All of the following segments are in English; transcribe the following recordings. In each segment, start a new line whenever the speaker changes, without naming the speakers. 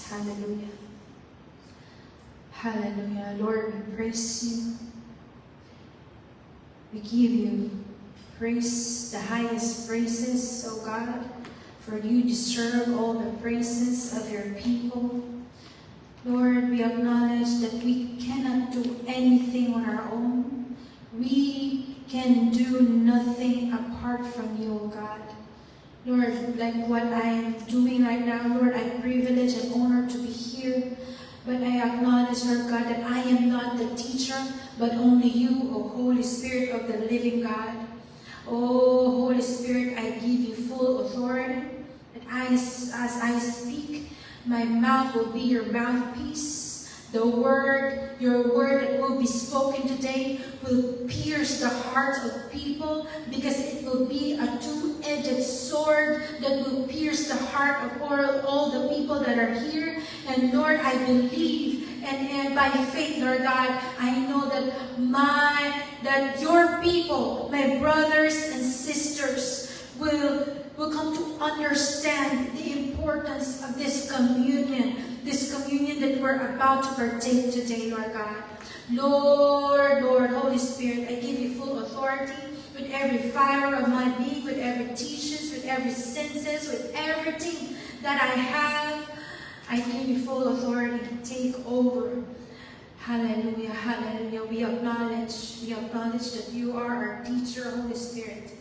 Hallelujah. Hallelujah. Lord, we praise you. We give you praise, the highest praises, O God, for you deserve all the praises of your people. Lord, we acknowledge that we cannot do anything on our own. We can do nothing apart from you, O God. Lord, like what I am doing right now, Lord, I'm privileged and honored to be here. But I acknowledge, Lord God, that I am not the teacher, but only you, O Holy Spirit of the living God. Oh, Holy Spirit, I give you full authority. That as I speak, my mouth will be your mouthpiece. The word, your word that will be spoken today will pierce the hearts of people, because it will be a two-edged sword that will pierce the heart of all the people that are here. And Lord, I believe, and by faith, Lord God, I know that your people, my brothers and sisters, will come to understand the importance of this communion that we're about to partake today, Lord God. Lord, Holy Spirit, I give you full authority with every fiber of my being, with every tissues, with every senses, with everything that I have. I give you full authority to take over. Hallelujah, hallelujah. We acknowledge that you are our teacher, Holy Spirit.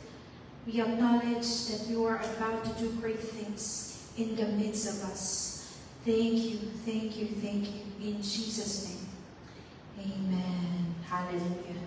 We acknowledge that you are about to do great things in the midst of us. Thank you, thank you, thank you. In Jesus' name, amen. Hallelujah.